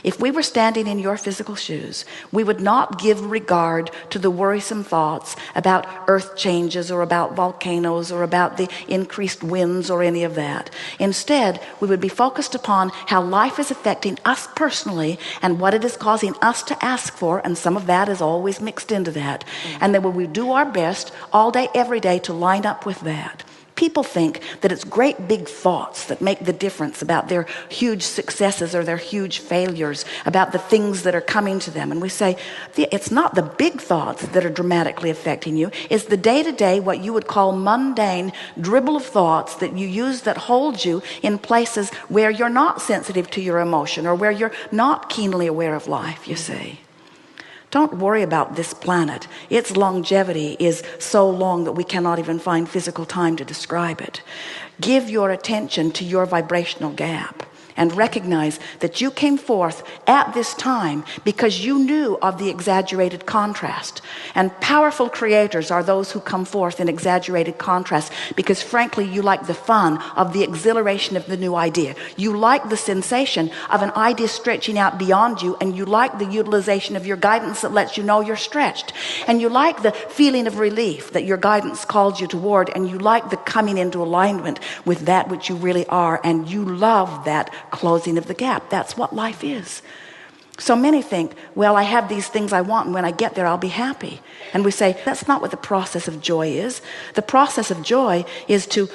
If we were standing in your physical shoes, we would not give regard to the worrisome thoughts about earth changes or about volcanoes or about the increased winds or any of that. Instead, we would be focused upon how life is affecting us personally and what it is causing us to ask for, and some of that is always mixed into that. And then we would do our best all day, every day to line up with that. People think that it's great big thoughts that make the difference about their huge successes or their huge failures, about the things that are coming to them. And we say, it's not the big thoughts that are dramatically affecting you. It's the day-to-day, what you would call mundane dribble of thoughts that you use that hold you in places where you're not sensitive to your emotion or where you're not keenly aware of life, you see. Don't worry about this planet. Its longevity is so long that we cannot even find physical time to describe it. Give your attention to your vibrational gap and recognize that you came forth at this time because you knew of the exaggerated contrast. And powerful creators are those who come forth in exaggerated contrast because frankly you like the fun of the exhilaration of the new idea. You like the sensation of an idea stretching out beyond you, and you like the utilization of your guidance that lets you know you're stretched, and you like the feeling of relief that your guidance calls you toward, and you like the coming into alignment with that which you really are, and you love that closing of the gap. That's what life is. So many think, well, I have these things I want, and when I get there I'll be happy. And we say that's not what the process of joy is. The process of joy is to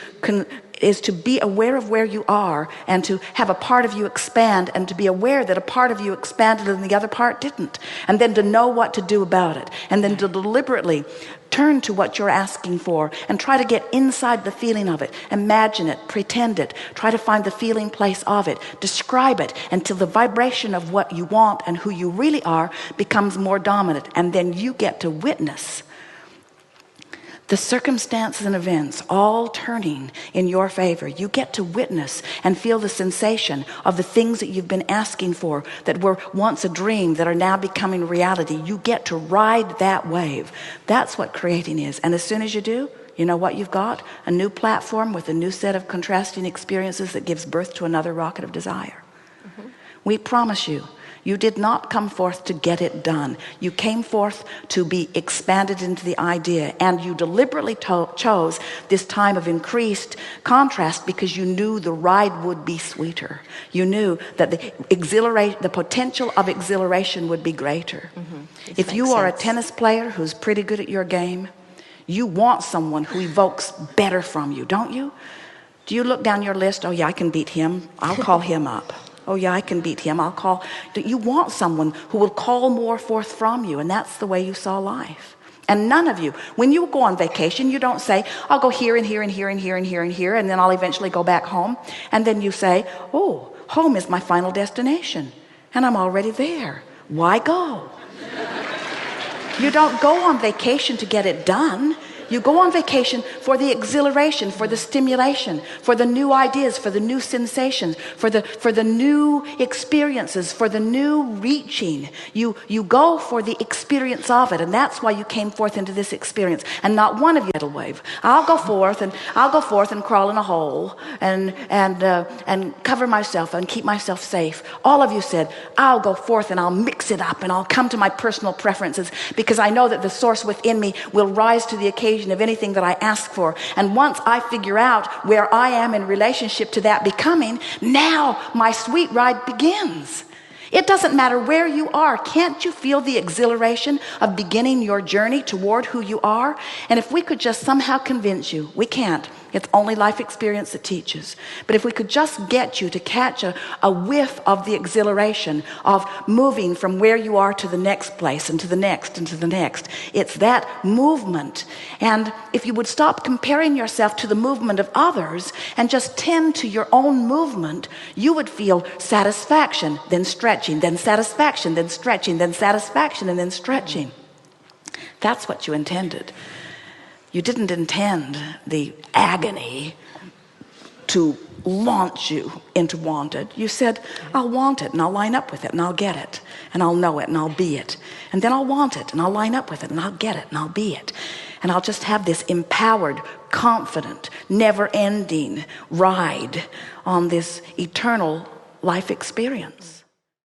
be aware of where you are, and to have a part of you expand, and to be aware that a part of you expanded and the other part didn't, and then to know what to do about it, and then to deliberately turn to what you're asking for and try to get inside the feeling of it. Imagine it, pretend it, try to find the feeling place of it, describe it until the vibration of what you want and who you really are becomes more dominant, and then you get to witness the circumstances and events all turning in your favor. You get to witness and feel the sensation of the things that you've been asking for that were once a dream that are now becoming reality. You get to ride that wave. That's what creating is. And as soon as you do, you know what you've got? A new platform with a new set of contrasting experiences that gives birth to another rocket of desire. We promise you, you did not come forth to get it done. You came forth to be expanded into the idea, and you deliberately chose this time of increased contrast because you knew the ride would be sweeter. You knew that the potential of exhilaration would be greater. If you are a tennis player who's pretty good at your game, you want someone who evokes better from you, don't you? Do you look down your list? Oh yeah, I can beat him. I'll call him up. Oh yeah, I can beat him. I'll call. You want someone who will call more forth from you, and that's the way you saw life. And none of you, when you go on vacation, you don't say, I'll go here and here and here and here and here and here, and then I'll eventually go back home. And then you say, oh, home is my final destination, and I'm already there. Why go? You don't go on vacation to get it done. You go on vacation for the exhilaration, for the stimulation, for the new ideas, for the new sensations, for the new experiences, for the new reaching. You go for the experience of it, and that's why you came forth into this experience. And not one of you will wave. I'll go forth and crawl in a hole and cover myself and keep myself safe. All of you said, I'll go forth and I'll mix it up and I'll come to my personal preferences because I know that the source within me will rise to the occasion of anything that I ask for. And once I figure out where I am in relationship to that becoming, now my sweet ride begins. It doesn't matter where you are. Can't you feel the exhilaration of beginning your journey toward who you are? And if we could just somehow convince you, we can't. It's only life experience that teaches. But if we could just get you to catch a whiff of the exhilaration of moving from where you are to the next place and to the next and to the next, it's that movement. And if you would stop comparing yourself to the movement of others and just tend to your own movement, you would feel satisfaction, then stretching, then satisfaction, then stretching, then satisfaction, and then stretching. That's what you intended. You didn't intend the agony to launch you into wanted. You said, I'll want it and I'll line up with it and I'll get it and I'll know it and I'll be it. And then I'll want it and I'll line up with it and I'll get it and I'll be it. And I'll just have this empowered, confident, never-ending ride on this eternal life experience.